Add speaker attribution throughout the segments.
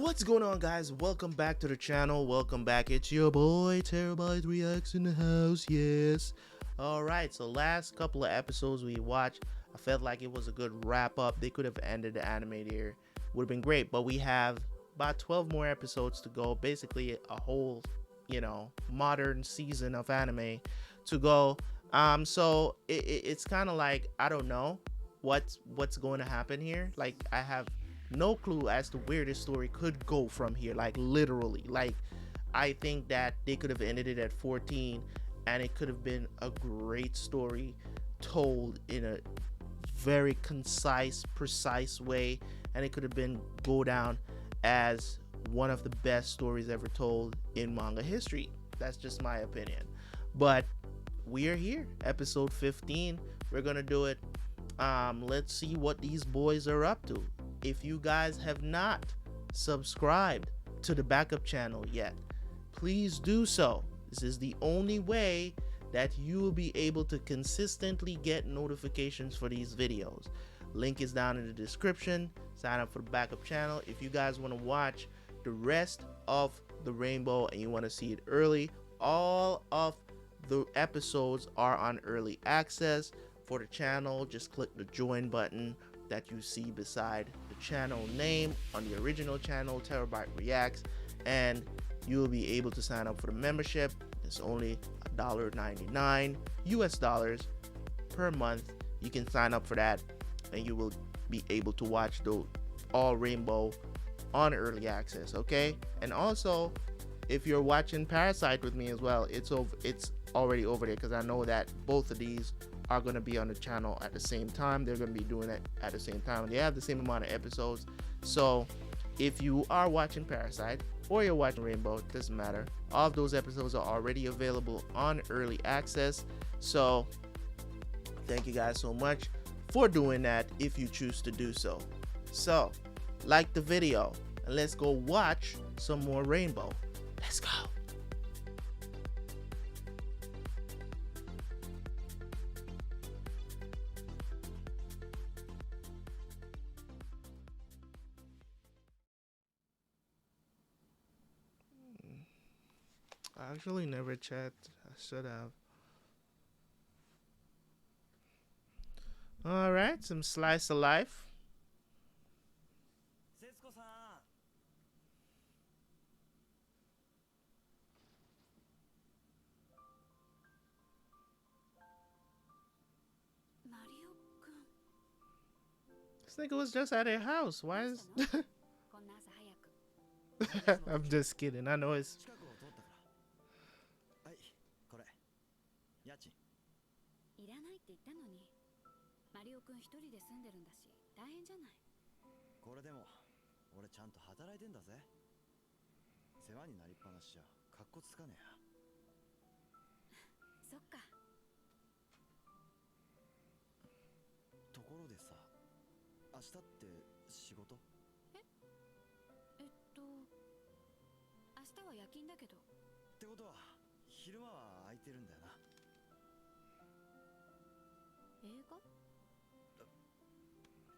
Speaker 1: What's going on, guys? Welcome back to the channel. Welcome back. It's your boy Terabyte Reacts in the house. Yes. Alright, so last couple of episodes we watched, I felt like it was a good wrap up. They could have ended the anime here. Would have been great, but we have about 12 more episodes to go. Basically a whole, modern season of anime to go. So it's kind of like, I don't know what's going to happen here. Like, I have no clue as to where this story could go from here, like literally. Like, I think that they could have ended it at 14 and it could have been a great story told in a very concise, precise way, and it could have been go down as one of the best stories ever told in manga history. That's just my opinion. But we are here, episode 15. We're gonna do it. Let's see what these boys are up to. If you guys have not subscribed to the backup channel yet, please do so. This is the only way that you will be able to consistently get notifications for these videos. Link is down in the description. Sign up for the backup channel. If you guys want to watch the rest of the Rainbow and you want to see it early, all of the episodes are on early access for the channel. Just click the join button that you see beside the channel name on the original channel, Terabyte Reacts, and you will be able to sign up for the membership. It's only $1.99 US dollars per month. You can sign up for that and you will be able to watch the all Rainbow on early access. Okay, and also if you're watching Parasite with me as well, it's already over there, because I know that both of these are going to be on the channel at the same time. They're going to be doing it at the same time. They have the same amount of episodes. So if you are watching Parasite or you're watching Rainbow, it doesn't matter. All of those episodes are already available on early access. So thank you guys so much for doing that if you choose to do so. So like the video and let's go watch some more Rainbow. Let's go. I actually never checked. I should have. Alright, some slice of life.
Speaker 2: Setsuko-san. Mario-kun.
Speaker 1: This nigga was just at their house. Why is... I'm just kidding. I know it's...
Speaker 2: はい、これ。家賃。
Speaker 3: いらないって言ったのに。マリオくん一人で住んでるんだし、大変じゃない。
Speaker 2: これでも俺ちゃんと働いてんだぜ。世話になりっぱなしじゃかっこつかねえや。
Speaker 3: そっか。
Speaker 2: ところでさ、明日って仕事？
Speaker 3: 明日は夜勤だけど。
Speaker 2: ってことは昼間は空いてるんだよな。
Speaker 3: 映画？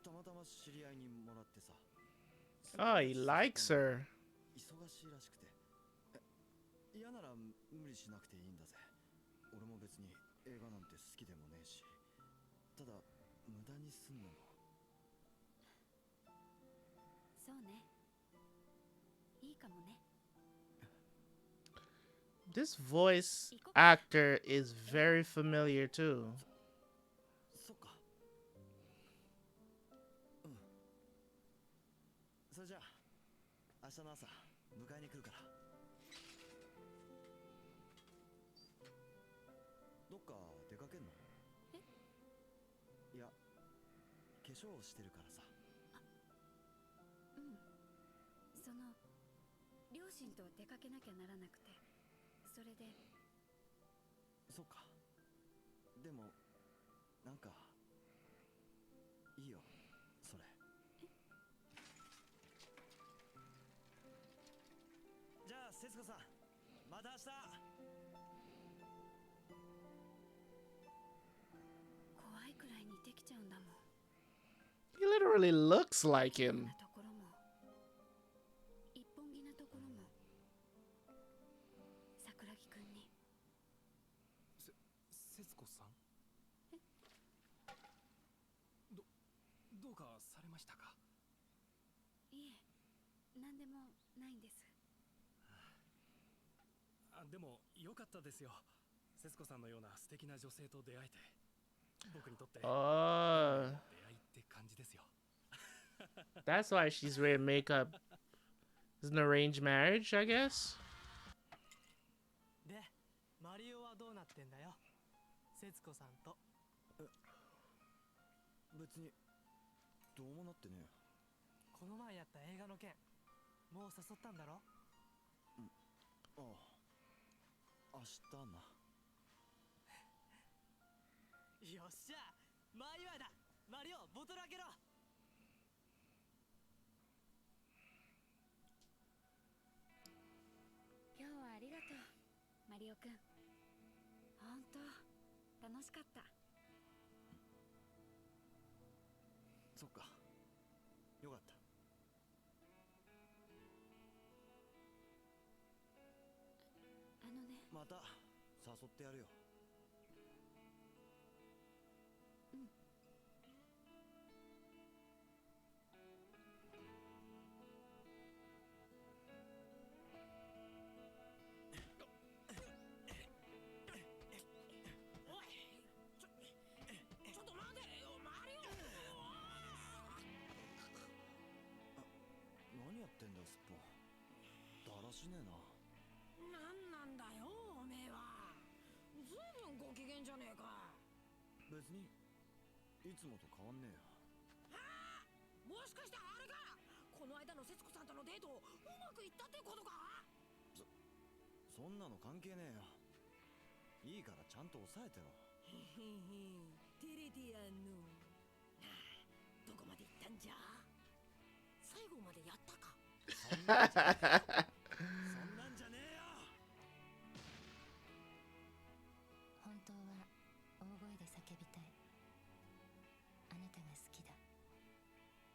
Speaker 2: たまたま知り合いにもらってさ。
Speaker 1: Oh, he likes her.
Speaker 2: 忙しいらしくて。嫌なら無理しなくていいんだぜ。俺も別に映画なんて好きでもねえし。ただ無駄にすんのも。
Speaker 3: そうね。いいかもね。
Speaker 1: This voice actor is very familiar too.
Speaker 2: そっか。うん。それじゃあ明日の朝迎えに来るから。どっか出かけんの？いや、化粧してるからさ。
Speaker 3: うん。その両親と出かけなきゃならなくて、それで。
Speaker 2: そっか。でもなんかいいよそれ。じゃあ節子さん、また明日。
Speaker 3: 怖いくらい似てきちゃうんだもん。
Speaker 1: He literally looks like him.
Speaker 3: ところもいっ君に。
Speaker 4: 節子さん、どうかされましたか？
Speaker 3: いえ、何でもないんです。
Speaker 4: でもよかったですよ。節子さんのような素敵な女性と出会えて、僕にとって
Speaker 1: Oh,
Speaker 4: 出会いって感じですよ。
Speaker 1: that's why she's wearing makeup. It's an arranged marriage, I guess.
Speaker 5: で、マリオはどうなってんだよ、節子さんと。
Speaker 2: 別にどうもなってねえよ。
Speaker 5: この前やった映画の件、もう誘ったんだろ？
Speaker 2: ああ、明日な。
Speaker 5: よっしゃ、前祝いだ。マリオ、ボトル開けろ。
Speaker 3: 今日はありがとう、マリオくん。本当楽しかった。
Speaker 2: そっか、よかった。
Speaker 3: ね、
Speaker 2: また誘ってやるよ。
Speaker 3: うん。
Speaker 2: 何やってんだよ、すっぽ。だらしねえな。
Speaker 6: なんなんだよ、おめえは。ずいぶんご機嫌じゃねえか。
Speaker 2: 別にいつもと変わんねえよ。
Speaker 6: もしかしてあれか、この間の節子さんとのデートうまくいったってことか？
Speaker 2: そんなの関係ねえよ。いいからちゃんと抑えてろ。
Speaker 6: へへへ、照れてやんの。どこまで行ったんじゃ？最後までやったか？
Speaker 2: そんなんじゃねえよ。
Speaker 7: 本当は大声で叫びたい。あなたが好きだ。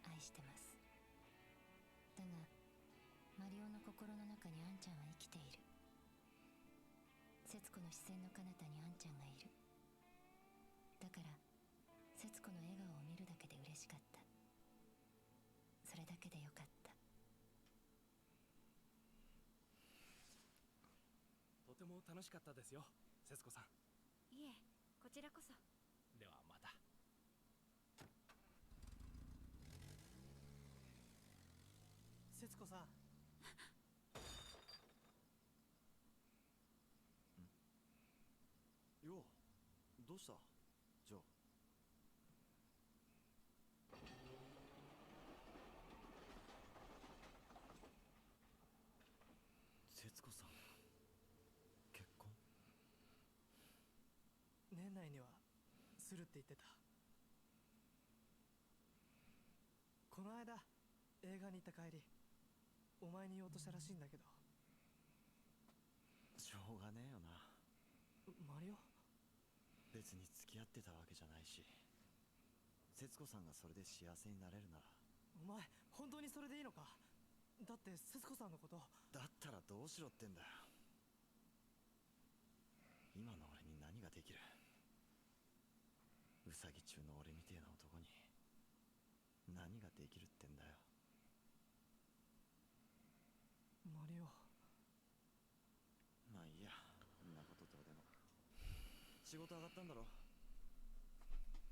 Speaker 7: 愛してます。だがマリオの心の中にあんちゃんは生きている。節子の視線の彼方にあんちゃんがいる。だから節子の笑顔を見るだけで嬉しかった。それだけでよかった。
Speaker 4: とても楽しかったですよ、節子さん。
Speaker 3: いえ、こちらこそ。
Speaker 4: ではまた。
Speaker 5: 節子さん。
Speaker 2: よう、どうしたジョー。節子さん、結婚？
Speaker 5: 年内にはするって言ってた。この間映画に行った帰り、お前に言おうとしたらしいんだけど。
Speaker 2: しょうがねえよな。
Speaker 5: マリオ？
Speaker 2: 別に付き合ってたわけじゃないし、節子さんがそれで幸せになれるなら。
Speaker 5: お前本当にそれでいいのか？だって節子さんのこと。
Speaker 2: だったらどうしろってんだよ。今の俺に何ができる？ウサギ中の俺みてえな男に何ができるってんだよ。
Speaker 5: マリオ。
Speaker 2: まあいいや、そんなことどうでも。仕事上がったんだろ。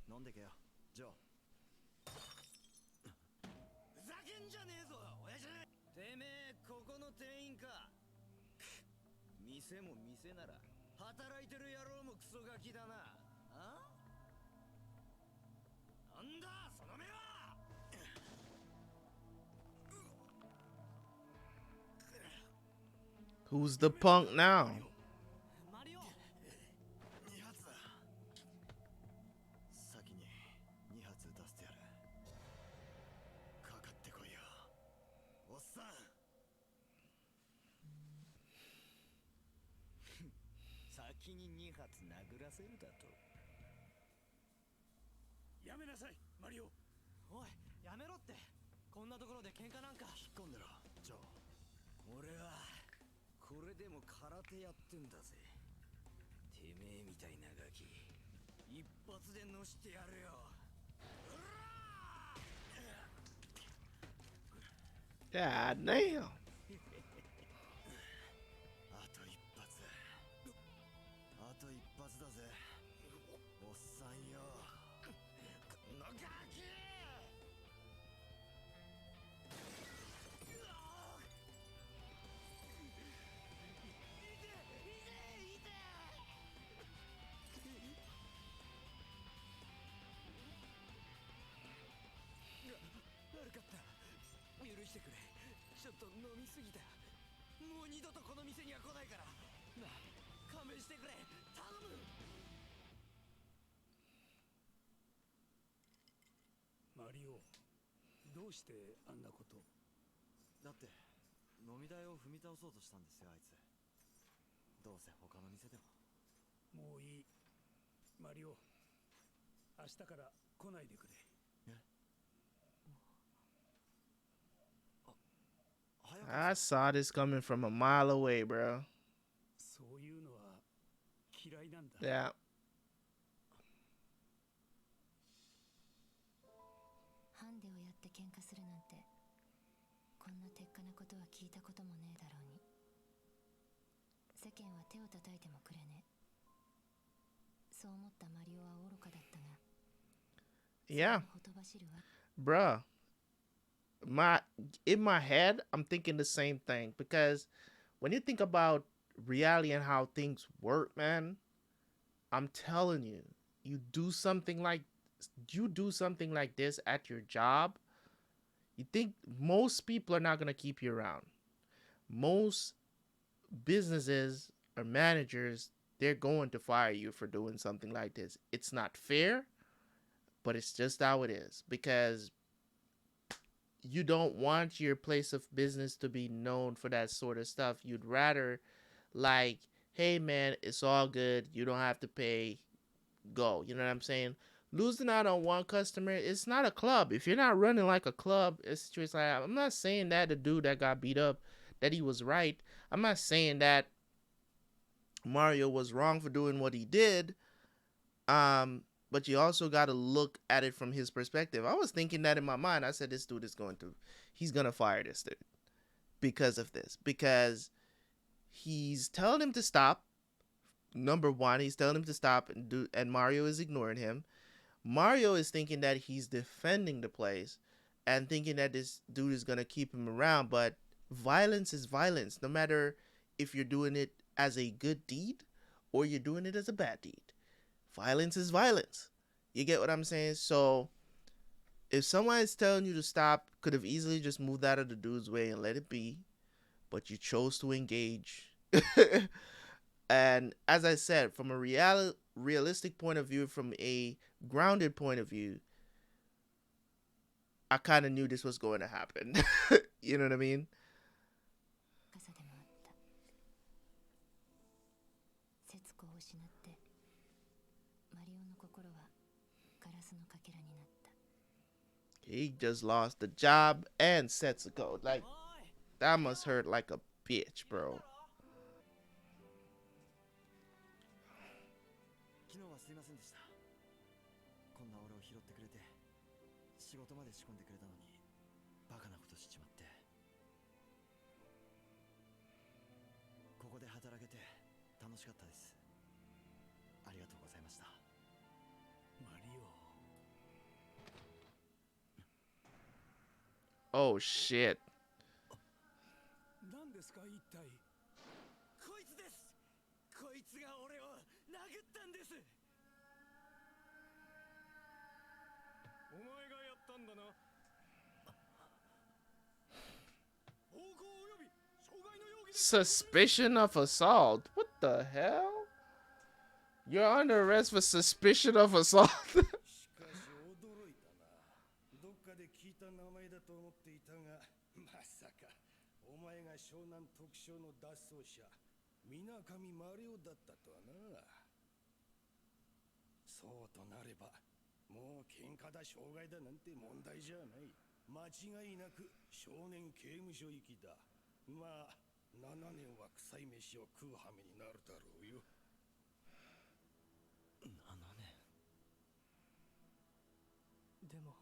Speaker 2: 飲んでけよ、ジョー。
Speaker 8: ふざけんじゃねえぞ、親父。てめえここの店員か？店も店なら働いてる野郎もクソガキだな。あ？なんだその目は！
Speaker 1: Who's the punk now?
Speaker 5: マリオ。
Speaker 2: 2発だ。先に2発撃たせてやる。かかってこいよ、おっさん。
Speaker 8: 先に2発殴らせるだと。
Speaker 4: やめなさい、マリオ。
Speaker 5: おい、やめろって。こんなところで喧嘩なんか。
Speaker 2: 引っ込んでろ、ジョー。
Speaker 8: 俺はこれでも空手やってんだぜ。てめえみたいなガキ一発でのしてやるよ。
Speaker 1: God damn.
Speaker 8: あと一発。あと一発だぜ。おっさんよ。このガキ。悪かった。許してくれ。ちょっと飲みすぎた。もう二度とこの店には来ないからなあ、勘弁してくれ。頼む。
Speaker 4: マリオ、どうしてあんなこと。
Speaker 2: だって飲み代を踏み倒そうとしたんですよ、あいつ。どうせ他の店でも。
Speaker 4: もういい。マリオ、明日から来ないでくれ。
Speaker 1: I saw this coming from a mile away, bro.
Speaker 4: そういうのは嫌いなんだ。
Speaker 1: Yeah.
Speaker 7: ハンデをやって喧嘩するなんて、こんな鉄火なことは聞いたこともねえだろうに。世間は手を叩いてもくれねえ。そう思ったマリオは愚かだったが、
Speaker 1: Yeah.
Speaker 7: ほとばしるわ。
Speaker 1: Bruh. In my head, I'm thinking the same thing, because when you think about reality and how things work, man, I'm telling you, you do something like this at your job, you think most people are not going to keep you around. Most businesses or managers, they're going to fire you for doing something like this. It's not fair, but it's just how it is, because you don't want your place of business to be known for that sort of stuff. You'd rather, like, hey man, it's all good, you don't have to pay, go. You know what I'm saying? Losing out on one customer, it's not a club. If you're not running like a club, it's just like, I'm not saying that the dude that got beat up, that he was right. I'm not saying that Mario was wrong for doing what he did. But you also got to look at it from his perspective. I was thinking that in my mind. I said, this dude is he's going to fire this dude because of this. Because he's telling him to stop. Number one, he's telling him to stop, and Mario is ignoring him. Mario is thinking that he's defending the place and thinking that this dude is going to keep him around. But violence is violence, no matter if you're doing it as a good deed or you're doing it as a bad deed. Violence is violence. You get what I'm saying? So if someone is telling you to stop, could have easily just moved out of the dude's way and let it be, but you chose to engage. And as I said, from a realistic point of view, from a grounded point of view, I kind of knew this was going to happen. You know what I mean?
Speaker 7: 傘でもあった。節子を失って、マリオの心はガラスのかけらになった。
Speaker 1: He just lost the job and Setsuko. Like, that must hurt like a bitch, bro.
Speaker 2: 昨日はすいませんでした。こんな俺を拾ってくれて、仕事まで仕込んでくれたのにバカなことしちまって。ここで働けて楽しかったです。ありがとうございました。
Speaker 4: マリオ。
Speaker 1: Oh shit.
Speaker 4: 何ですか一体。
Speaker 8: こいつです。こいつが俺を殴ったんです。
Speaker 4: お前がやったんだな。暴行および傷害の容疑で。
Speaker 1: Suspicion of assault? What the hell? You're under arrest for suspicion of assault.
Speaker 9: しかし驚いたな。どっかで聞いた名前だと思っていたが、まさかお前が湘南特捜の脱走者水上マリオだったとはな。そうとなればもう喧嘩だ傷害だなんて問題じゃない。間違いなく少年刑務所行きだ。まあ7年は臭い飯を食う羽目になるだろうよ。
Speaker 2: 7年。
Speaker 5: でも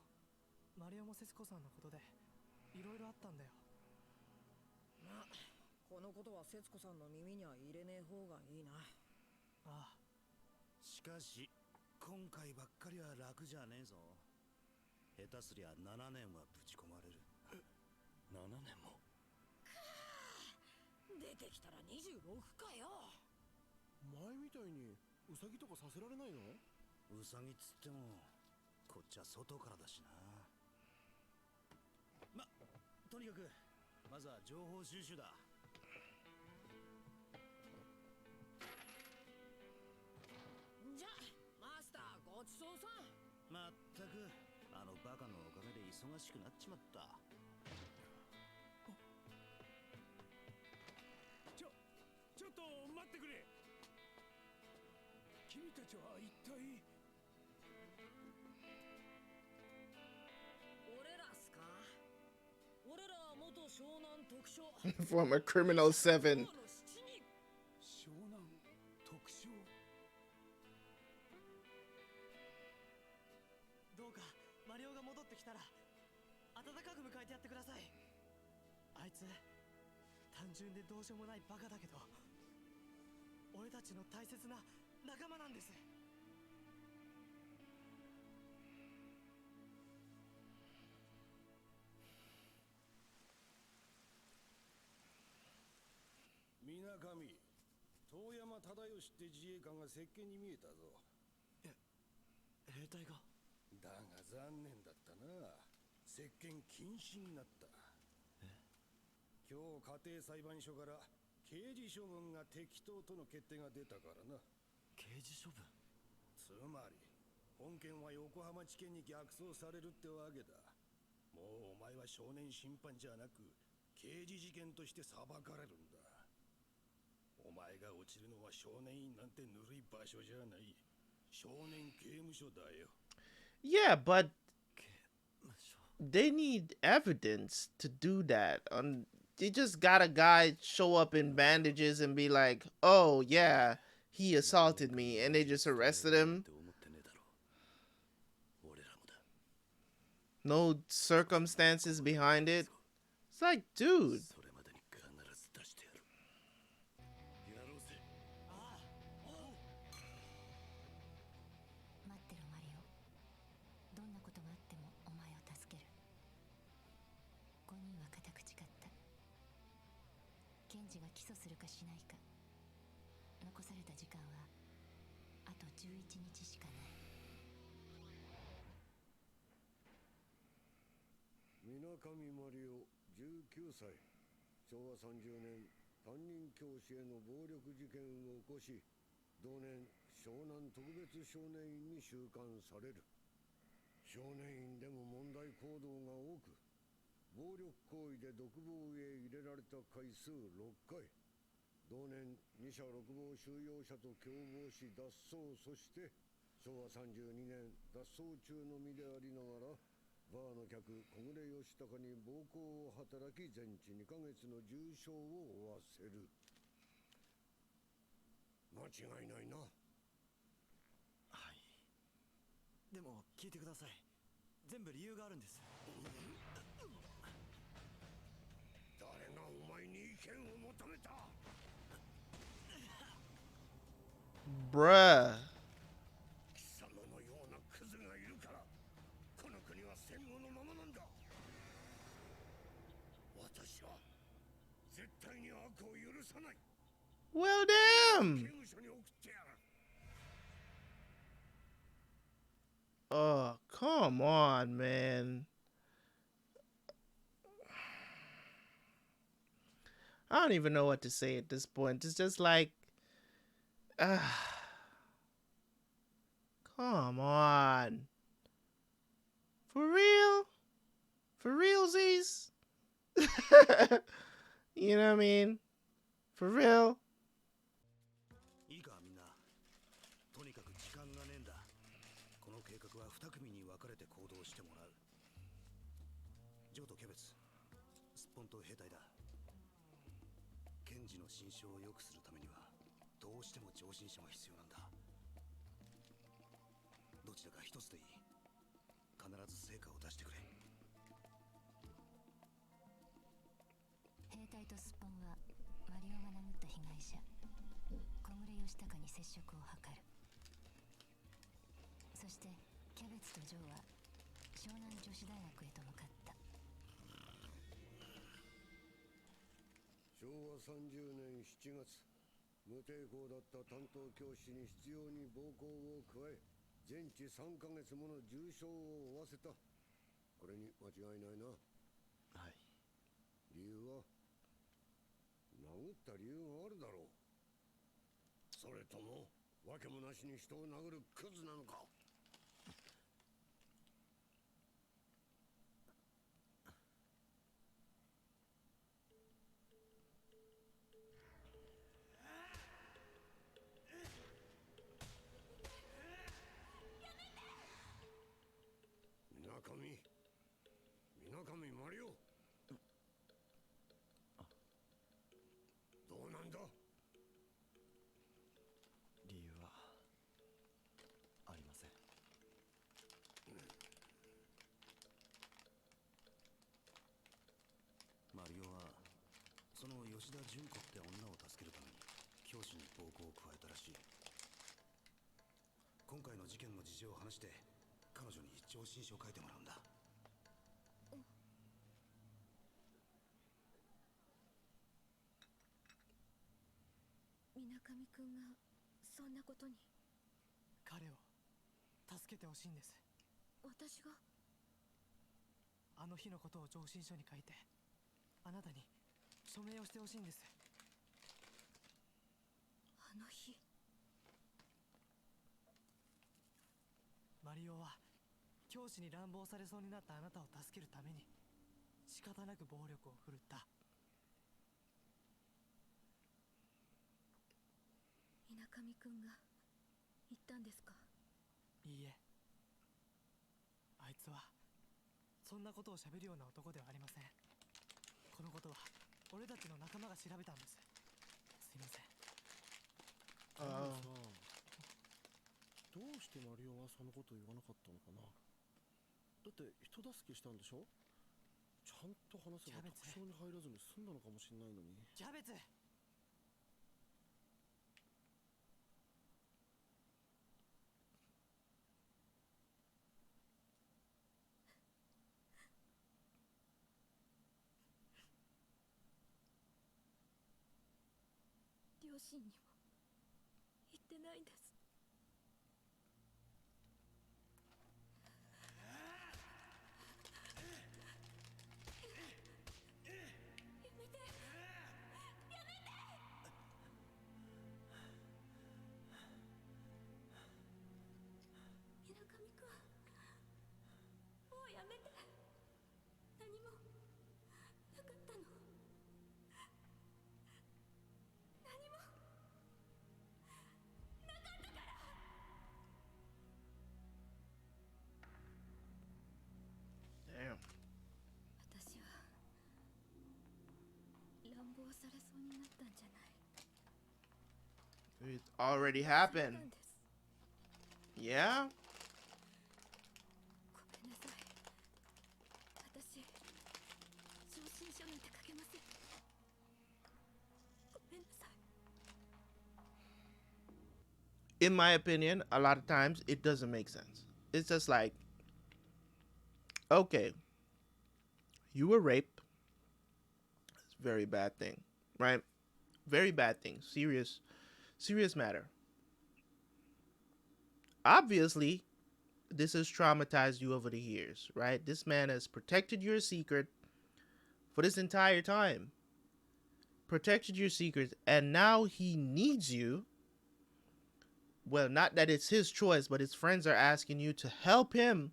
Speaker 5: マリオも節子さんのことでいろいろあったんだよ。
Speaker 6: まあこのことは節子さんの耳には入れねえ方がいいな。
Speaker 5: ああ、
Speaker 8: しかし今回ばっかりは楽じゃねえぞ。下手すりゃ7年はぶち込まれる。
Speaker 2: 7年も。
Speaker 6: 出てきたら26かよ。
Speaker 9: 前みたいにウサギとかさせられないの？
Speaker 8: ウサギっつってもこっちは外からだしな。とにかくまずは情報収集だ。
Speaker 6: じゃマスターごちそうさん。
Speaker 8: まったくあのバカのおかげで忙しくなっちまった。
Speaker 9: ちょっと待ってくれ。君たちは一体。
Speaker 6: 俺らっすか？俺らは元湘南特殊
Speaker 1: From a Criminal 7.
Speaker 9: 湘南特殊。
Speaker 5: どうかマリオが戻ってきたら温かく迎えてやってください。あいつ単純でどうしようもないバカだけど俺たちの大切な仲間なんです。
Speaker 9: 水上遠山忠義って自衛官が接見に見えたぞ。
Speaker 2: 兵隊が。
Speaker 9: だが残念だったな。接見禁止になった。今日家庭裁判所から刑事処分が適当との決定が出たからな。
Speaker 2: 刑事処分。
Speaker 9: つまり本件は横浜地検に逆送されるってわけだ。もうお前は少年審判じゃなく刑事事件として裁かれるんだ。お前が落ちるのは少年院なんてぬるい場所じゃない。少年刑務所だよ。
Speaker 1: Yeah, but they need evidence to do that. They just got a guy show up in bandages and be like, oh yeah, he assaulted me, and they just arrested him. No circumstances behind it. It's like, dude.
Speaker 7: 待ってろマリオ。どんなことがあってもお前を助ける。5人は固く誓った。検事が起訴するかしないか。残された時間はあと11日しかない。
Speaker 9: 水上マリオ19歳。昭和30年担任教師への暴力事件を起こし、同年湘南特別少年院に収監される。少年院でも問題行動が多く、暴力行為で独房へ入れられた回数6回。同年二者六房収容者と共謀し脱走、そして昭和32年脱走中の身でありながらバーの客小暮義孝に暴行を働き全治2ヶ月の重傷を負わせる。間違いないな。
Speaker 2: はい。でも聞いてください。全部理由があるんです。
Speaker 9: 誰がお前に意見を求めた
Speaker 1: Bruh.
Speaker 9: 貴様のようなクズがいるからこの国は戦後のままなんだ。私は絶対に悪を許さない。
Speaker 1: Well,
Speaker 9: 刑
Speaker 1: damn.
Speaker 9: 務所に送ってやる。
Speaker 1: Oh, come on, man. I don't even know what to say at this point. It's just like, come on. For real? For realsies? You know what I mean? For real?
Speaker 8: いいかみんな。とにかく時間がねえんだ。この計画は2組に分かれて行動してもらう。ジョーとキャベツ、スッポンと兵隊だ。刑検事の心象を良くするためにはどうしても上申者が必要なんだ。どちらか一つでいい。必ず成果を出してくれ。
Speaker 7: 兵隊とスッポンはマリオが殴った被害者小暮義孝に接触を図る。そしてキャベツとジョーは湘南女子大学へと向かった。
Speaker 9: 昭和30年7月、無抵抗だった担当教師に執拗に暴行を加え、全治3ヶ月もの重傷を負わせた。これに間違いないな。
Speaker 8: はい。
Speaker 9: 理由は殴った理由があるだろう。それとも訳もなしに人を殴るクズなのか。みなかみマリオ、どうなんだ。
Speaker 8: 理由はありません。マリオはその吉田純子って女を助けるために教師に暴行を加えたらしい。今回の事件の事情を話して彼女に上申書を書いてもらうんだ。
Speaker 6: 水上くんがそんなことに。
Speaker 5: 彼を助けてほしいんです。
Speaker 6: 私が。
Speaker 5: あの日のことを上申書に書いてあなたに署名をしてほしいんです。
Speaker 6: あの日。
Speaker 5: マリオは教師に乱暴されそうになったあなたを助けるために仕方なく暴力を振るった。
Speaker 6: 水上くんが言ったんですか。
Speaker 5: いいえ、あいつはそんなことを喋るような男ではありません。このことは俺たちの仲間が調べたんです。すいません。
Speaker 1: ああ。
Speaker 10: どうしてマリオはそのこと言わなかったのかな。だって人助けしたんでしょ。ちゃんと話せば特徴に入らずに済んだのかもしれないのに。
Speaker 5: キャベツ。
Speaker 6: 両親にも言ってないんです。
Speaker 1: Damn.
Speaker 6: 私は乱暴されそうになったんじゃない。
Speaker 1: It already happened. Yeah?
Speaker 6: ごめんなさい。私上申書なんて書けません。ごめんなさい。
Speaker 1: In my opinion, a lot of times it doesn't make sense. It's just like, okay, you were raped. It's a very bad thing, right? Very bad thing. Serious matter. Obviously, this has traumatized you over the years, right? This man has protected your secret for this entire time. Protected your secret, and now he needs you. Well, not that it's his choice, but his friends are asking you to help him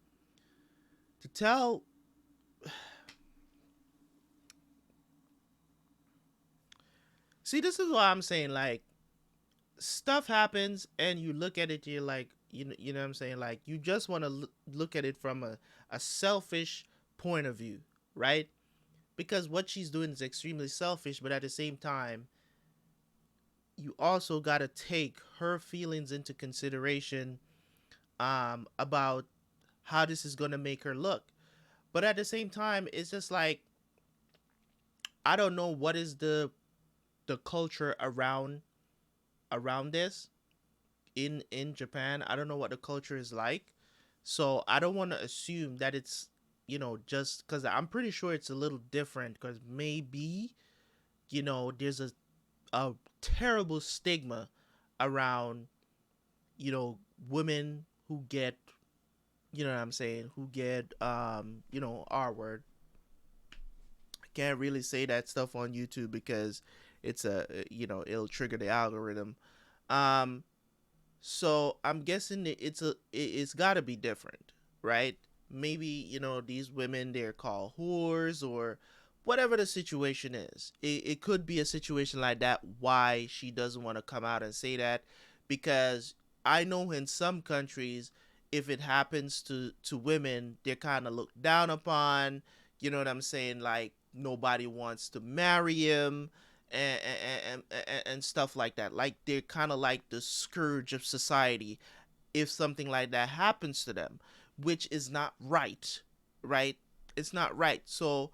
Speaker 1: to tell. See, this is what I'm saying. Like, stuff happens, and you look at it, you're like, you know what I'm saying? Like, you just want to look at it from a selfish point of view, right? Because what she's doing is extremely selfish, but at the same time, you also got to take her feelings into consideration, about how this is going to make her look. But at the same time, it's just like, I don't know what is the culture around this in Japan. I don't know what the culture is like. So I don't want to assume that it's, just cuz I'm pretty sure it's a little different, cuz maybe, there's a terrible stigma around, women who get, what I'm saying, who get R word. I can't really say that stuff on YouTube because it's it'll trigger the algorithm. Um so I'm guessing it's got to be different, right? Maybe, these women, they're called whores, or whatever the situation is. It could be a situation like that, why she doesn't want to come out and say that, because I know in some countries, if it happens to women, they're kind of looked down upon. You know what I'm saying? Like, nobody wants to marry him, and stuff like that. Like, they're kind of like the scourge of society if something like that happens to them, which is not right, right? It's not right. So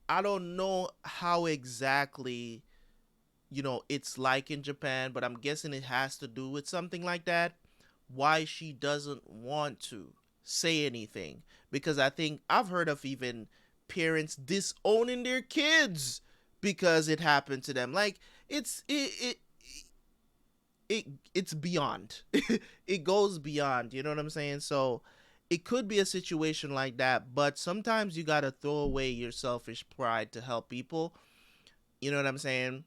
Speaker 1: I don't know how exactly, it's like in Japan, but I'm guessing it has to do with something like that. Why she doesn't want to say anything. Because I think I've heard of even parents disowning their kids because it happened to them. Like, it's beyond. It goes beyond, you know what I'm saying? So it could be a situation like that, but sometimes you got to throw away your selfish pride to help people. You know what I'm saying?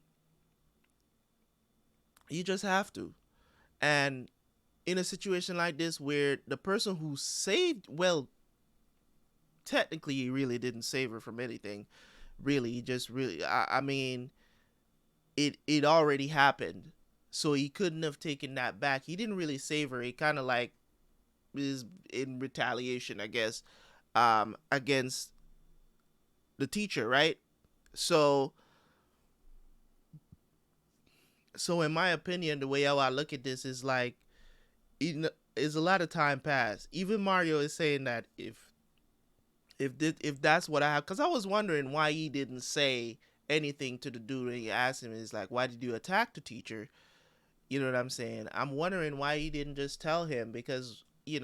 Speaker 1: You just have to. And in a situation like this, where the person who saved, well, technically he really didn't save her from anything. Really, he just really, I mean, it already happened. So he couldn't have taken that back. He didn't really save her. He kind of like is in retaliation, I guess, against the teacher, right? So in my opinion, the way how I look at this is like, is a lot of time passed. Even Mario is saying that if that's what I have, because I was wondering why he didn't say anything to the dude. And he asked him, is like, why did you attack the teacher? You know what I'm saying? I'm wondering why he didn't just tell him, because we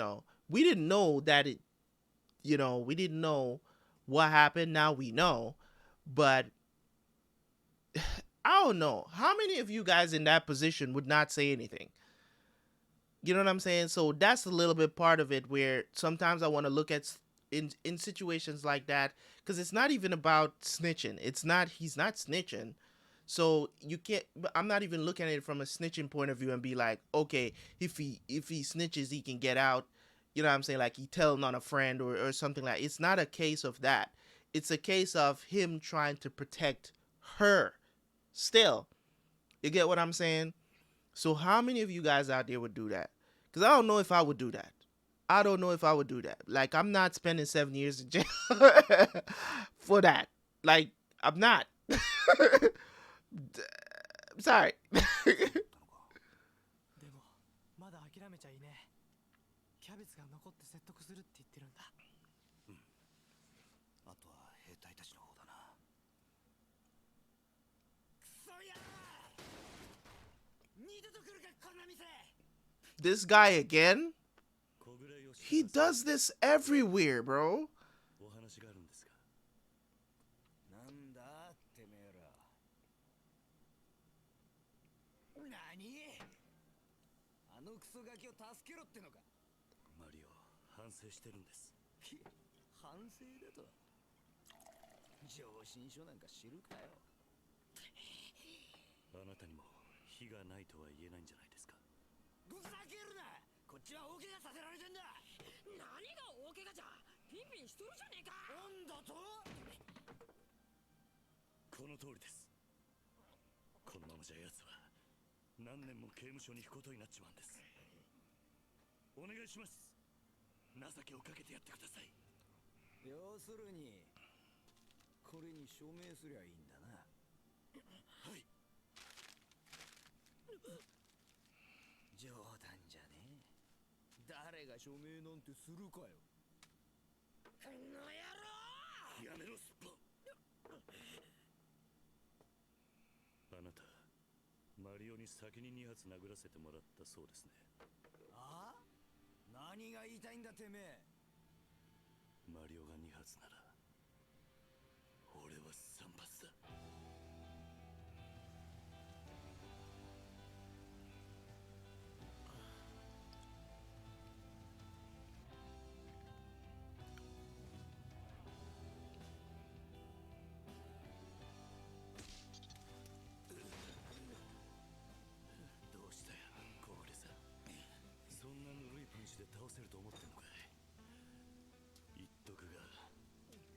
Speaker 1: didn't know that we didn't know what happened. Now we know, but I don't know how many of you guys in that position would not say anything. You know what I'm saying? So that's a little bit part of it, where sometimes I want to look at in situations like that, because it's not even about snitching. He's not snitching. So you can't. I'm not even looking at it from a snitching point of view and be like, okay, if he snitches, he can get out. You know what I'm saying? Like, he telling on a friend or something like. It's not a case of that. It's a case of him trying to protect her. Still, you get what I'm saying? So how many of you guys out there would do that? Because I don't know if I would do that. I don't know if I would do that. Like, I'm not spending 7 years in jail for that. Like, I'm not. I'm sorry.
Speaker 5: でもまだ諦めちゃいねえ。キャベツが残って説得するって言ってるんだ。
Speaker 8: あとは兵隊たちの方だな。クソやー！二度と来るかこんな店。
Speaker 1: This guy again? He does this everywhere, bro.
Speaker 8: お話があるんですか。なんだてめえら。何？あのクソガキを助けろってのか。マリオ、反省してるんです。反省だと。上申書なんか知るかよ。あなたにも非がないとは言えないんじゃないですか。ふざけるな。こっちは大怪我させられてんだ。何が大怪我じゃ。ピンピンしとるじゃねえか。なんだと。この通りです。このままじゃ奴は何年も刑務所に行くことになっちまうんです。お願いします。情けをかけてやってください。要するにこれに署名すりゃいいんだな。はい。
Speaker 2: 冗談じゃねえ。誰が署名なんてするかよ。この野郎。
Speaker 8: やめろスッポ。あなたマリオに先に2発殴らせてもらったそうですね。
Speaker 2: ああ、何が言いたいんだてめえ。
Speaker 8: マリオが2発なら俺は3発だ。どうしたよ小暮さん。そんなぬるいパンチで倒せると思ってんのかい。言っとくが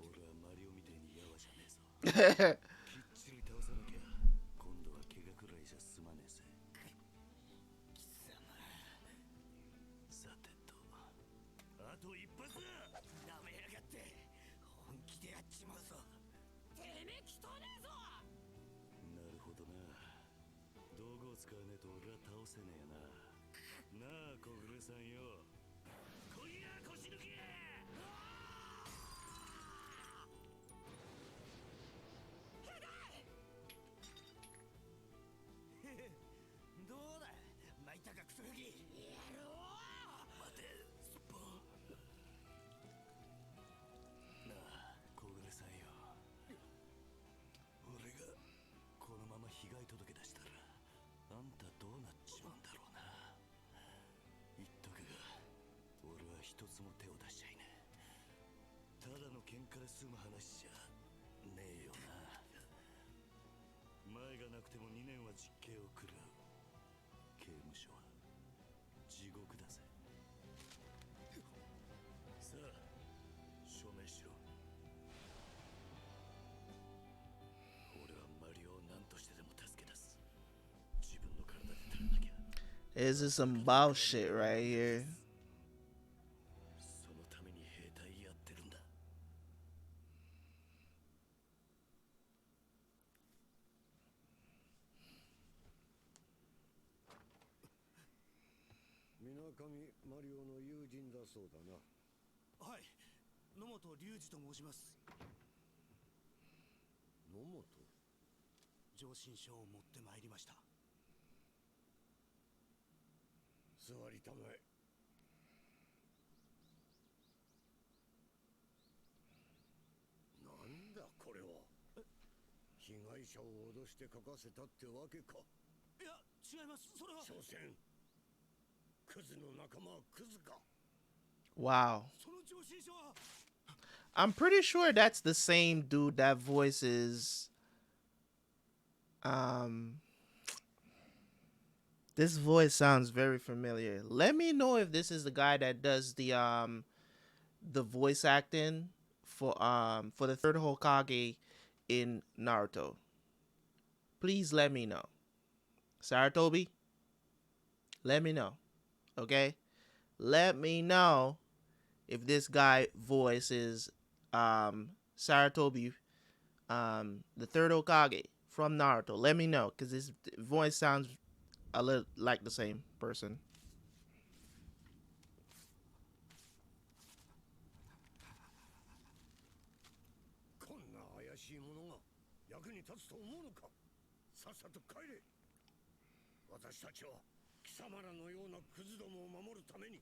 Speaker 8: 俺はマリオみてえにやわじゃねえぞ。きっちり倒さなきゃ今度は怪我くらいじゃ済まねえぜ。貴様。さてとあと一発だ。
Speaker 2: なめやがって。本気でやっちまうぞ。てめえきとねえぞ。
Speaker 8: なるほどな。道具を使わねえと俺は倒せねえな。なあ小暮さんよ。今夜腰抜け。
Speaker 2: どうだ巻いたかクソフギ。やろう。
Speaker 8: 待てスッポン。なあ小暮さんよ。俺がこのまま被害届出したらあんたどうなっちまうんだろうな。言っとくが俺は一つも手を出しちゃいねえ。ただの喧嘩で済む話じゃねえよな。前がなくても2年は実刑を食らう。刑務所は地獄だぜ。さあ証明しろ。俺はマリオを何としてでも助け出す。自分の体で耐えなきゃ。
Speaker 1: This is some bullshit right here.
Speaker 8: そのために兵隊やってるんだ。
Speaker 9: 水上マリオの友人だそうだな。
Speaker 2: はい、野本隆二と申します。
Speaker 9: 野本。
Speaker 2: 上申書を持ってまいりました。
Speaker 9: 座りたまえ。なんだこれは。被害者を脅して書かせたってわけか。
Speaker 2: いや違います。それは
Speaker 9: 所詮クズの仲間はクズか。
Speaker 1: Wow.
Speaker 2: その上申書は。
Speaker 1: I'm pretty sure that's the same dude that voices this voice sounds very familiar. Let me know if this is the guy that does the voice acting for the third Hokage in Naruto. Please let me know. Saratobi, let me know. Okay? Let me know if this guy voices Saratobi, the third Hokage from Naruto. Let me know, because his voice sounds a little like the same person.
Speaker 9: こんな怪しいものが役に立つと思うのか。さっさと帰れ。私たちは貴様らのようなクズどもを守るために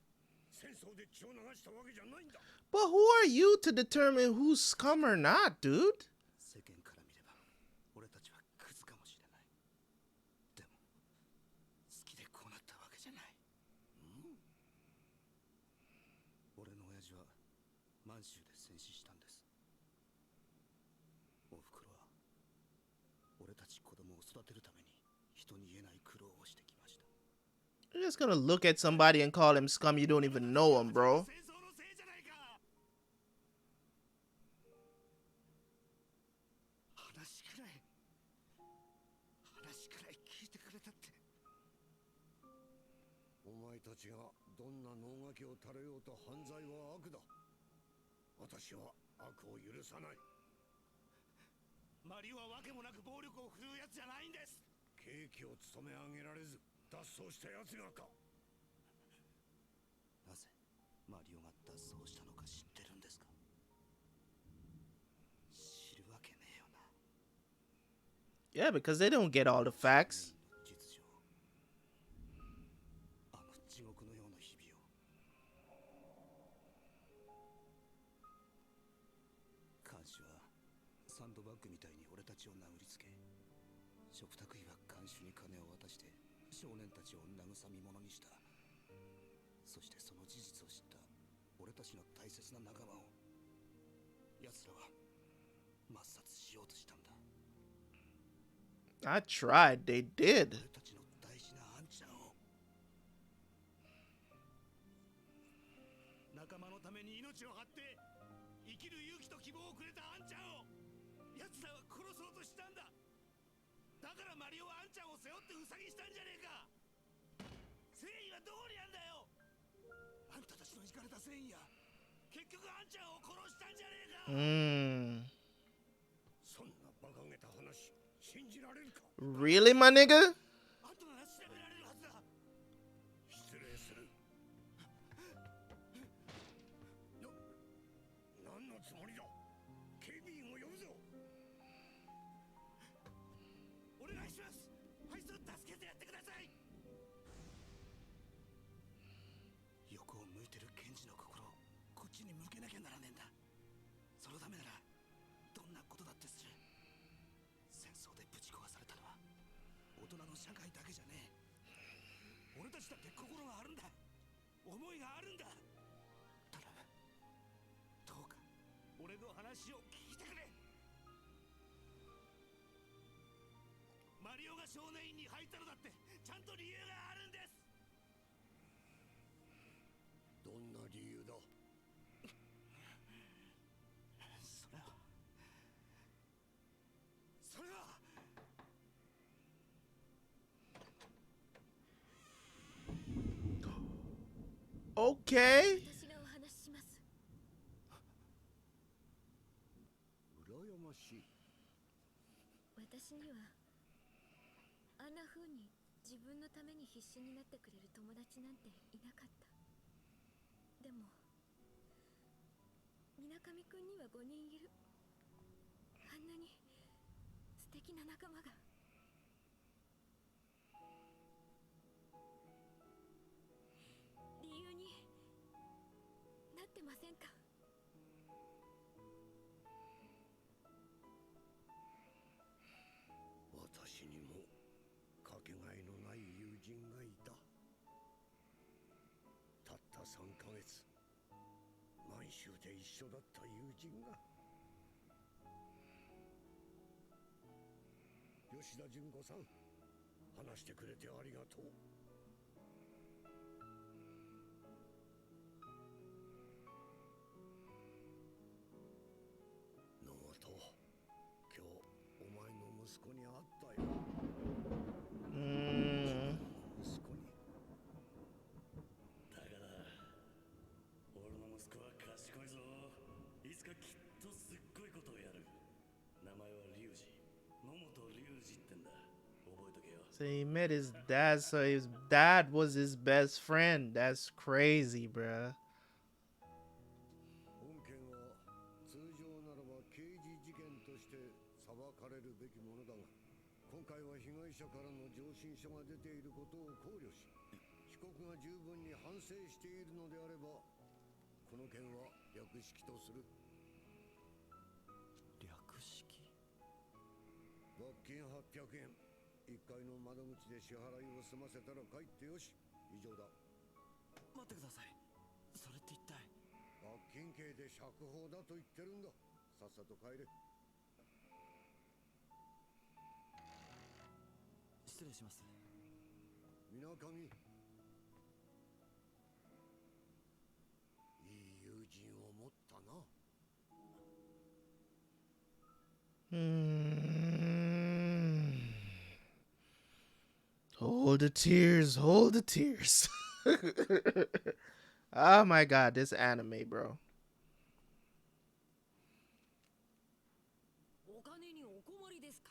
Speaker 9: 戦争で血を流したわけじゃないんだ。
Speaker 1: But who are you to determine who's scum or not, dude?
Speaker 2: 世間から見れば俺たちはクズかもしれない。でも好きでこうなったわけじゃない。俺の親父は満州で戦死したんです。おふくろは俺たち子供を育てるために人に言えない苦労をしてきました。
Speaker 1: You're just gonna look at somebody and call him scum. You don't even know him, bro.
Speaker 2: 戦争のせいじゃないか。話くらい聞いてくれたって。
Speaker 9: お前たちがどんな能書きを垂れようと犯罪は悪だ。私は悪を許さない。
Speaker 2: マリオはわけもなく暴力を振るうやつじゃないんです。
Speaker 9: 刑期を務め上げられず脱走した奴がか。
Speaker 8: マリオが脱走したのか知ってるんですか？知るわけねえよな。
Speaker 1: Yeah, because they don't get all the facts.
Speaker 8: 実情、あの地獄のような日々を。監視はサンドバッグみたいに俺たちを殴りつけ、食卓医は看守に金を渡して少年たちを慰み者にした。そしてその事実を知った俺たちの大切な仲間を奴らは抹殺しようとしたんだ。
Speaker 1: I tried. They did.
Speaker 8: 俺たちの大事なあんちゃんを、仲間のために命を張って生きる勇気と希望をくれたあんちゃんを奴らは殺そうとしたんだ。だからマリオはあんちゃんを背負ってウサギしたんじゃねえか。正義はどこにあんだよ。あんたたちのイカれた正義や結局あんちゃんを殺したんじゃねえか。そんな馬鹿げた話信じられるか。
Speaker 1: Really, my nigga?
Speaker 8: あんたなら調べられるはずだ。失礼する。何のつもりだ。警備員を呼ぶぞ。お願いします。あいつを助けてやってください。横を向いてる検事の心をこっちに向けなきゃならねえんだ。そのためならどんなことだってする。戦争でぶち壊されたのは大人の社会だけじゃねえ。俺たちだって心があるんだ。思いがあるんだ。ただどうか俺の話を聞いてくれ。マリオが少年院に入ったのだってちゃんと理由があるんです。どんな理由だ。それは
Speaker 1: Okay.
Speaker 6: 私がお話しします。
Speaker 8: 羨ましい。
Speaker 6: 私にはあんな風に自分のために必死になってくれる友達なんていなかった。でも水上くんには5人いる。あんなに素敵な仲間が。理由になってませんか？
Speaker 8: 私にもかけがえのない友人がいた。たった3ヶ月満州で一緒だった友人が。吉田純子さん、話してくれてありがとう。野本、今日お前の息子に会ったよ。息子に。だから俺の息子は賢いぞ。いつかきっとすっごいことをやる。名前は龍二、野本龍二ってんだ。覚えとけよ。
Speaker 1: So he met his dad. So his dad was his best friend. That's crazy, bruh.
Speaker 8: 本件は通常ならば刑事事件として裁かれるべきものだが、今回は被害者からの上申書が出ていることを考慮し、被告が十分に反省しているのであれば、この件は略式とする。
Speaker 2: 略式？
Speaker 8: 罰金800円。1階の窓口で支払いを済ませたら帰ってよし。以上だ。
Speaker 2: 待ってください。それって一体。
Speaker 8: 罰金刑で釈放だと言ってるんだ。さっさと帰れ。
Speaker 2: 失礼します。
Speaker 8: 水上、いい友人を持ったな。
Speaker 1: Hold the tears, hold the tears. Oh my god, this anime, bro.
Speaker 6: お金にお困りですか？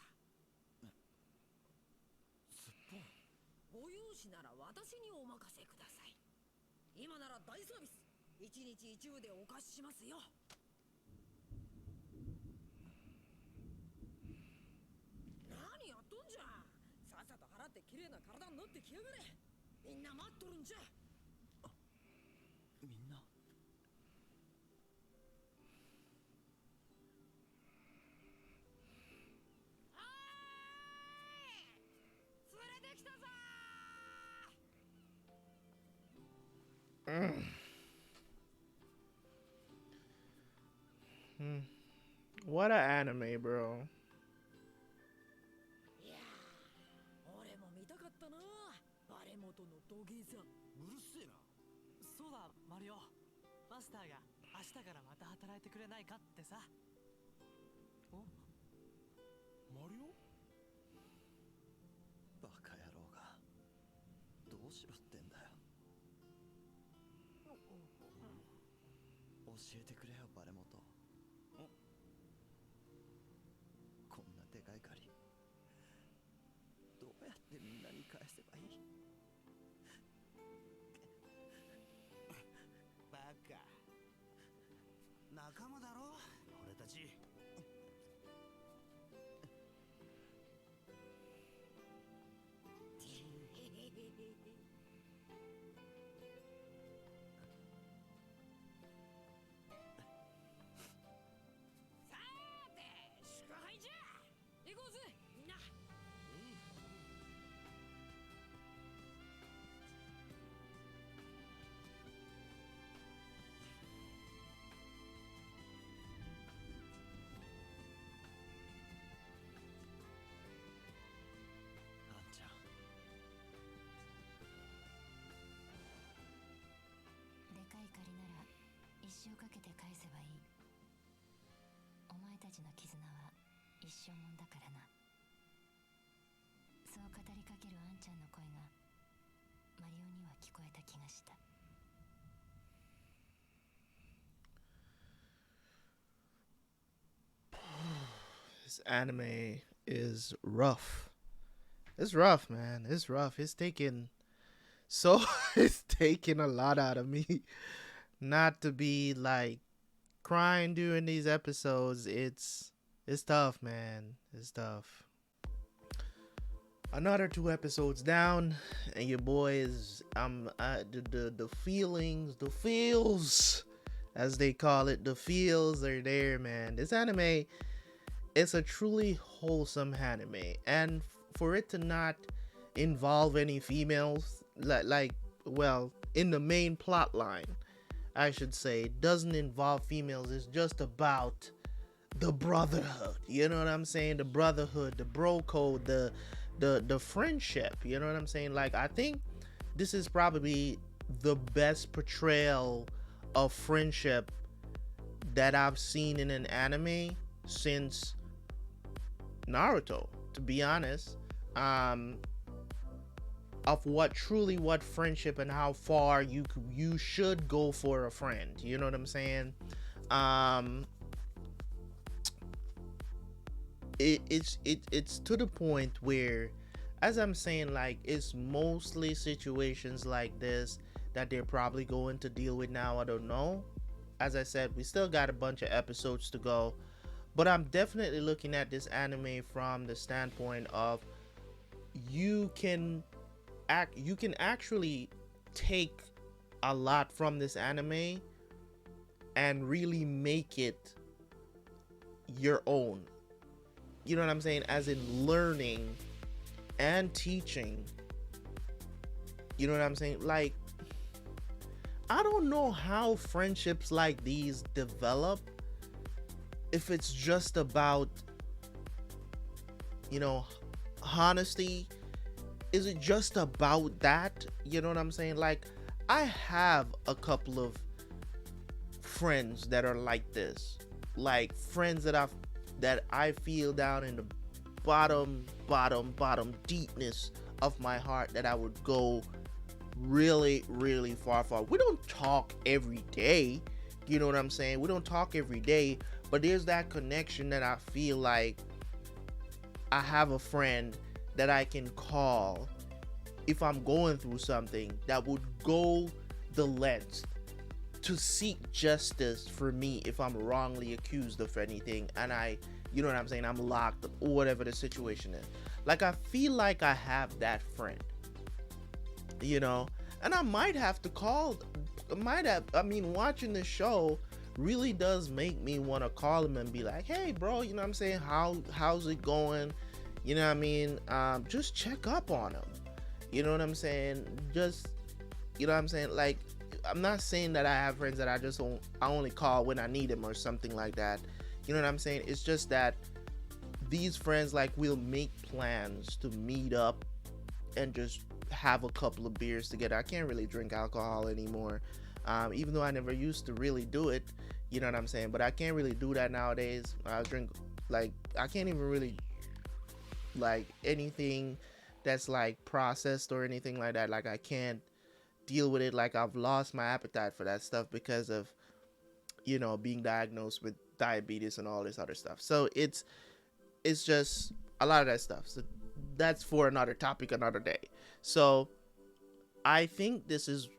Speaker 2: すっぽん。
Speaker 6: ご融資なら私にお任せください。今なら大サービス。
Speaker 5: 一日一部でお貸ししますよ。何やっとんじゃ。さっさと払って綺麗な体になってきやがれ。みんな待っとるんじゃ。
Speaker 2: みんな
Speaker 5: 連れてきたぞ。
Speaker 1: What a anime, bro.
Speaker 5: いやー、俺も見たかったな。バレモトの土下座。
Speaker 2: うるせえな。
Speaker 5: そうだ、マリオ。マスターが明日からまた働いてくれないかってさ。
Speaker 10: マリオ？
Speaker 2: バカ野郎がどうしろってんだよ。教えてくれよバレモト。こんなでかい借りどうやってみんなに返せばいい？
Speaker 9: バカ、仲間だろ俺たち。
Speaker 5: さーて、祝杯じゃ。行こうぜ、みんな。
Speaker 2: あんちゃん、
Speaker 7: でかい借りなら一生かけて返せばいい。お前たちの絆は一生もんだからな。そう語りかけるあんちゃんの声がマリオには聞こえた気がした。
Speaker 1: This anime is rough. It's rough, man. It's rough. It's taking it's taking a lot out of me not to be like crying during these episodes. It's tough, man. It's tough. Another 2 episodes down, and your boy is the feelings, the feels, as they call it, the feels are there, man. This anime, it's a truly wholesome anime, and for it to not involve any females, well, in the main plot line, I should say, doesn't involve females. It's just about the brotherhood. You know what I'm saying? The brotherhood, the bro code, the friendship. You know what I'm saying? Like, I think this is probably the best portrayal of friendship that I've seen in an anime since Naruto, to be honest. Of what friendship and how far you should go for a friend. You know what I'm saying? It's to the point where, as I'm saying, like, it's mostly situations like this that they're probably going to deal with now. I don't know. As I said, we still got a bunch of episodes to go, but I'm definitely looking at this anime from the standpoint of you can actually take a lot from this anime and really make it your own. You know what I'm saying? As in learning and teaching. You know what I'm saying? Like, I don't know how friendships like these develop. If it's just about, you know, honesty. Is it just about that? You know what I'm saying? Like, I have a couple of friends that are like this. Like, friends that I feel down in the bottom deepness of my heart that I would go really, really far. We don't talk every day. You know what I'm saying? We don't talk every day, but there's that connection that I feel like I have a friend that I can call if I'm going through something that would go the length to seek justice for me if I'm wrongly accused of anything, and you know what I'm saying, I'm locked or whatever the situation is. Like, I feel like I have that friend, you know, and I might have to call, watching this show really does make me want to call him and be like, hey bro, you know what I'm saying, how's it going, you know what I mean, just check up on him, you know what I'm saying, just, you know what I'm saying, like, I'm not saying that I have friends that I only call when I need them or something like that, you know what I'm saying, it's just that these friends, like, we'll make plans to meet up and just have a couple of beers together. I can't really drink alcohol anymore, even though I never used to really do it, you know what I'm saying, but I can't really do that nowadays. I drink, like, I can't even really, like, anything that's like processed or anything like that, like, I can't deal with it. Like, I've lost my appetite for that stuff because of, you know, being diagnosed with diabetes and all this other stuff. So it's just a lot of that stuff. So that's for another topic, another day. So I think this is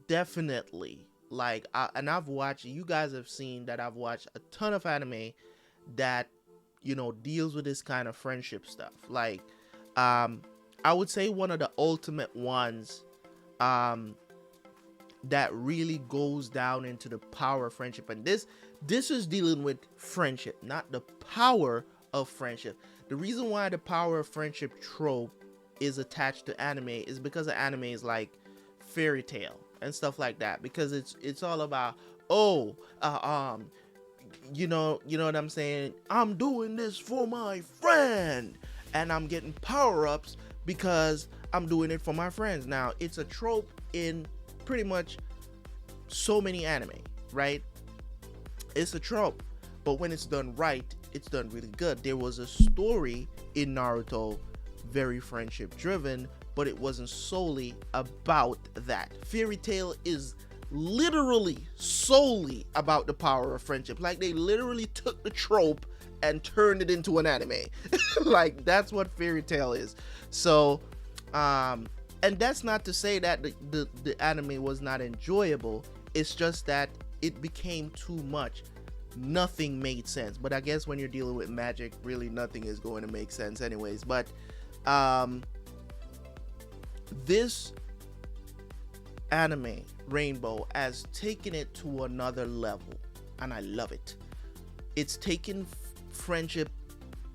Speaker 1: definitely, like, and I've watched, you guys have seen that I've watched a ton of anime that, you know, deals with this kind of friendship stuff. Like, I would say one of the ultimate ones that really goes down into the power of friendship, and this is dealing with friendship, not the power of friendship. The reason why the power of friendship trope is attached to anime is because of anime is like fairy tale and stuff like that, because it's all about, you know what I'm saying, I'm doing this for my friend and I'm getting power-ups because I'm doing it for my friends. Now, it's a trope in pretty much so many anime, right? It's a trope, but when it's done right, it's done really good. There was a story in Naruto, very friendship driven, but it wasn't solely about that. Fairy Tail is literally solely about the power of friendship. Like, they literally took the trope and turned it into an anime. Like, that's what Fairy Tail is. So, and that's not to say that the anime was not enjoyable. It's just that it became too much. Nothing made sense. But I guess when you're dealing with magic, really nothing is going to make sense anyways. But this anime, Rainbow, has taken it to another level, and I love it. It's taken friendship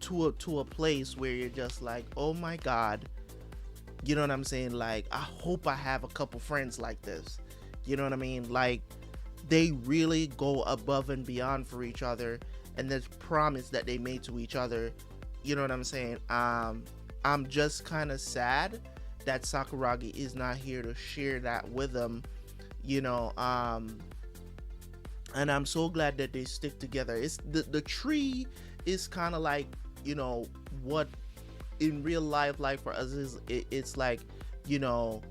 Speaker 1: to a place where you're just like, oh my god, you know what I'm saying, like, I hope I have a couple friends like this, you know what I mean, like, they really go above and beyond for each other, and this promise that they made to each other, you know what I'm saying. I'm just kind of sad that Sakuragi is not here to share that with them, you know, and I'm so glad that they stick together. It's the tree is kind of like, you know, what in real life, like for us, is it's like, you know,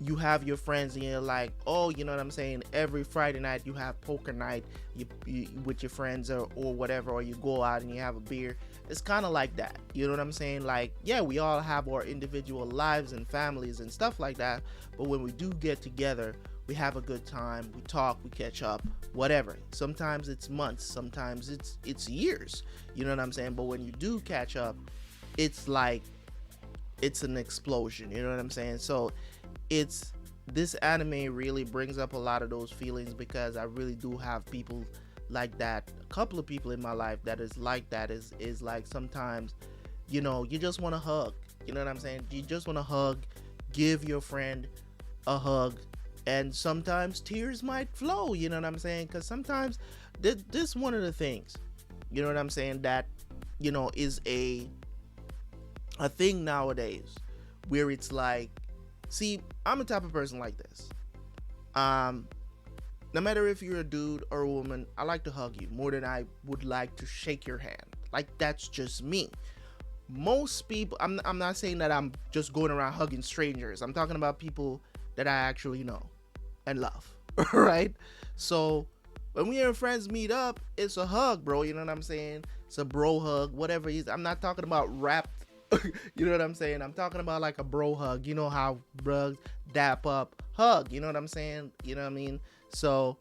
Speaker 1: you have your friends and you're like, oh, you know what I'm saying, every Friday night you have poker night, you with your friends or whatever, or you go out and you have a beer. It's kind of like that, you know what I'm saying? Like, yeah, we all have our individual lives and families and stuff like that, but when we do get together, we have a good time, we talk, we catch up, whatever. Sometimes it's months, sometimes it's years, you know what I'm saying? But when you do catch up, it's like, it's an explosion, you know what I'm saying? So this anime really brings up a lot of those feelings, because I really do have people like that, a couple of people in my life that is like that, is like, sometimes, you know, you just want to hug, you know what I'm saying, you just want to hug, give your friend a hug, and sometimes tears might flow, you know what I'm saying, because sometimes this one of the things, you know what I'm saying, that, you know, is a thing nowadays, where it's like, see, I'm a type of person like this. No matter if you're a dude or a woman, I like to hug you more than I would like to shake your hand. Like, that's just me. Most people, I'm not saying that I'm just going around hugging strangers. I'm talking about people that I actually know and love, right? So when we and friends meet up, it's a hug, bro. You know what I'm saying? It's a bro hug, whatever it is. I'm not talking about rap. You know what I'm saying? I'm talking about like a bro hug. You know how bros, dap up, hug. You know what I'm saying? You know what I mean? So,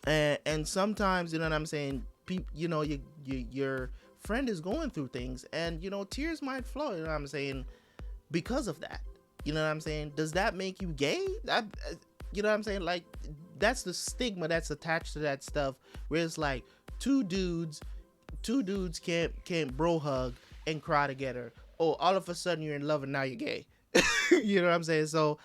Speaker 1: and sometimes, you know what I'm saying, you know, your friend is going through things, and you know, tears might flow, you know what I'm saying, because of that. You know what I'm saying? Does that make you gay? That, you know what I'm saying? Like, that's the stigma that's attached to that stuff, where it's like two dudes can't bro hug and cry together. Oh, all of a sudden you're in love and now you're gay. You know what I'm saying? So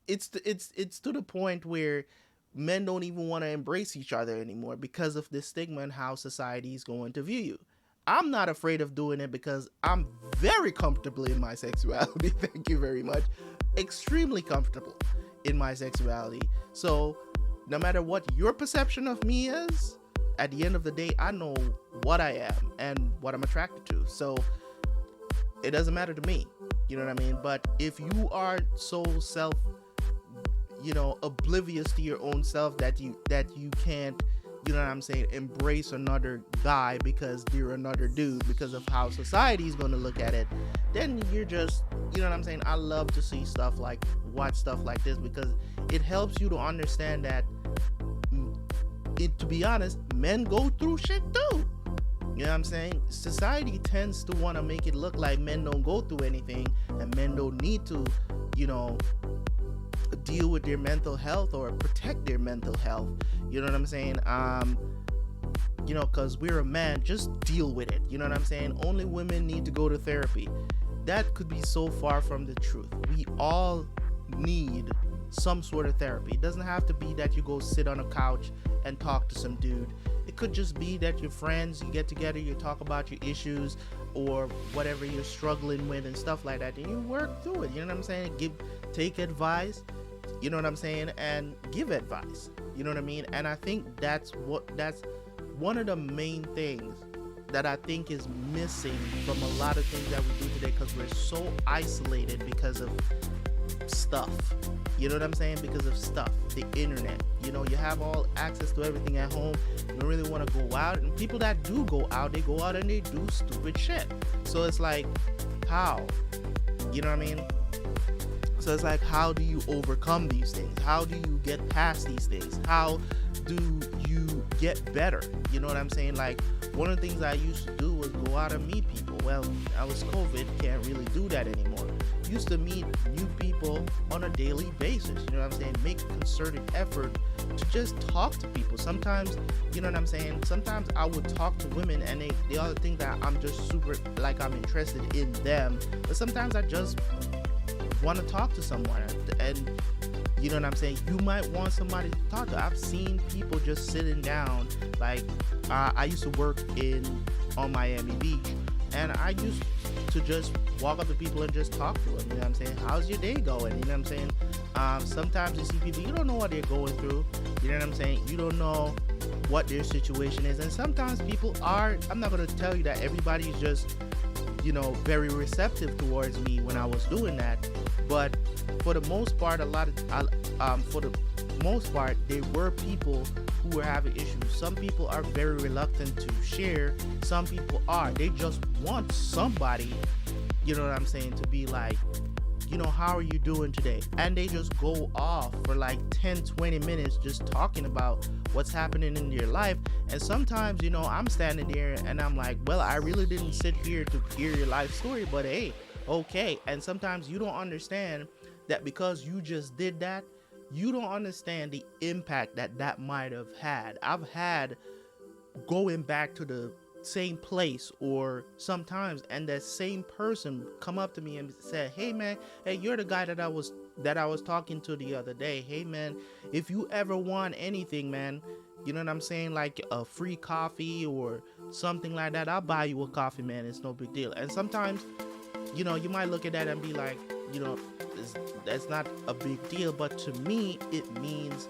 Speaker 1: it's to the point where men don't even want to embrace each other anymore because of this stigma and how society is going to view you. I'm not afraid of doing it because I'm very comfortable in my sexuality. Thank you very much. Extremely comfortable in my sexuality. So no matter what your perception of me is, at the end of the day, I know what I am and what I'm attracted to. So it doesn't matter to me. You know what I mean? But if you are so oblivious to your own self that you can't, you know what I'm saying, embrace another guy because you're another dude because of how society is going to look at it, then you're just, you know what I'm saying, I love to see watch stuff like this because it helps you to understand that, to be honest, men go through shit too. You know what I'm saying? Society tends to want to make it look like men don't go through anything and men don't need to, you know, deal with their mental health or protect their mental health. You know what I'm saying? You know, because we're a man, just deal with it. You know what I'm saying? Only women need to go to therapy. That could be so far from the truth. We all need some sort of therapy. It doesn't have to be that you go sit on a couch and talk to some dude. It could just be that your friends, you get together, you talk about your issues or whatever you're struggling with and stuff like that, and you work through it. You know what I'm saying? Take advice, you know what I'm saying, and give advice. You know what I mean? And I think that's one of the main things that I think is missing from a lot of things that we do today, because we're so isolated because of stuff. You know what I'm saying? Because of stuff, the internet. You know, you have all access to everything at home. You don't really want to go out, and people that do go out, they go out and they do stupid shit. So it's like, how? You know what I mean? So it's like, how do you overcome these things? How do you get past these things? How do you get better? You know what I'm saying? Like, one of the things I used to do was go out and meet people. Well, I was COVID, can't really do that anymore. Used to meet new people on a daily basis. You know what I'm saying? Make a concerted effort to just talk to people. Sometimes, you know what I'm saying? Sometimes I would talk to women and they all think that I'm just super, like I'm interested in them. But sometimes I just want to talk to someone, and you know what I'm saying, you might want somebody to talk to. I've seen people just sitting down, like I used to work on Miami Beach, and I used to just walk up to people and just talk to them. You know what I'm saying? How's your day going? You know what I'm saying? Sometimes you see people, you don't know what they're going through. You know what I'm saying? You don't know what their situation is, and sometimes people are, I'm not going to tell you that everybody's just, you know, very receptive towards me when I was doing that, but for the most part, there were people who were having issues. Some people are very reluctant to share. Some people they just want somebody, you know what I'm saying, to be like, you know, how are you doing today? And they just go off for like 10-20 minutes just talking about what's happening in their life. And sometimes, you know, I'm standing there and I'm like, well, I really didn't sit here to hear your life story, but hey, okay. And sometimes you don't understand that because you just did that, you don't understand the impact that might have had. I've had going back to the same place or sometimes, and that same person come up to me and said, hey man, hey, you're the guy that I was talking to the other day. Hey man, if you ever want anything, man, you know what I'm saying, like a free coffee or something like that, I'll buy you a coffee, man. It's no big deal. And sometimes, you know, you might look at that and be like, you know, that's not a big deal, but to me it means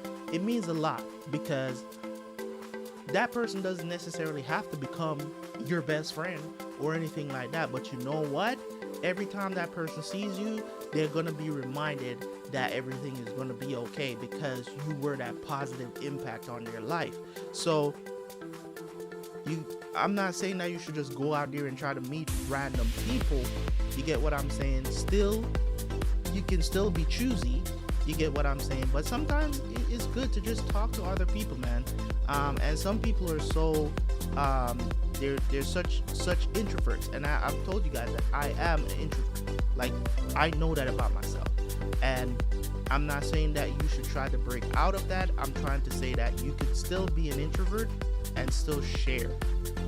Speaker 1: a lot, because that person doesn't necessarily have to become your best friend or anything like that. But you know what? Every time that person sees you, they're going to be reminded that everything is going to be okay because you were that positive impact on their life. So I'm not saying that you should just go out there and try to meet random people. You get what I'm saying? Still, you can still be choosy. You get what I'm saying? But sometimes it's good to just talk to other people, man. And some people are so they're such introverts, and I've told you guys that I am an introvert. Like, I know that about myself, and I'm not saying that you should try to break out of that. I'm trying to say that you could still be an introvert and still share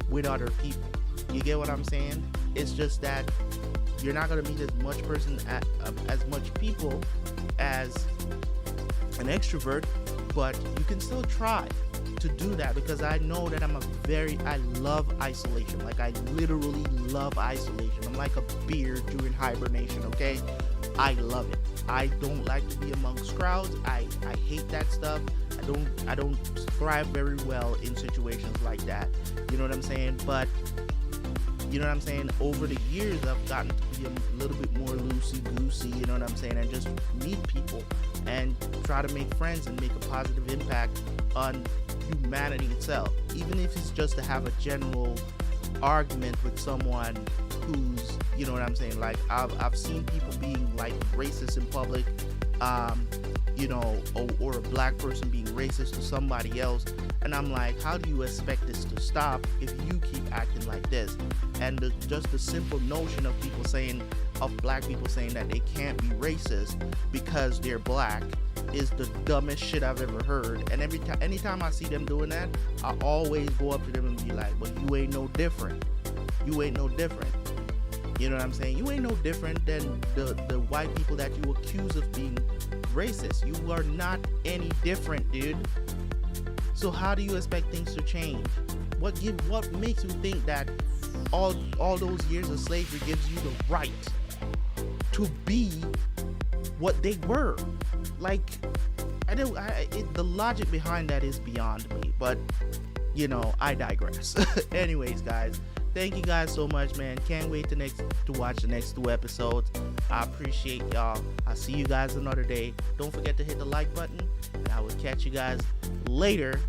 Speaker 1: with other people. You get what I'm saying? It's just that you're not gonna meet as much as much people as an extrovert, but you can still try to do that, because I know that I love isolation. Like, I literally love isolation. I'm like a bear during hibernation, okay? I love it. I don't like to be amongst crowds. I hate that stuff. I don't thrive very well in situations like that. You know what I'm saying? But you know what I'm saying? Over the years, I've gotten to be a little bit more loosey-goosey, you know what I'm saying? And just meet people and try to make friends and make a positive impact on humanity itself. Even if it's just to have a general argument with someone who's, you know what I'm saying? Like, I've seen people being like racist in public, you know, or a black person being racist to somebody else. And I'm like, how do you expect this to stop if you keep acting like this? And just the simple notion of black people saying that they can't be racist because they're black is the dumbest shit I've ever heard. And anytime I see them doing that, I always go up to them and be like, well, you ain't no different. You ain't no different. You know what I'm saying? You ain't no different than the white people that you accuse of being racist. You are not any different, dude. So how do you expect things to change? What makes you think that all those years of slavery gives you the right to be what they were? Like, the logic behind that is beyond me. But you know, I digress. Anyways, guys, thank you guys so much, man. Can't wait to watch the next 2 episodes. I appreciate y'all. I'll see you guys another day. Don't forget to hit the like button, and I will catch you guys later.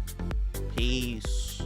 Speaker 1: Peace.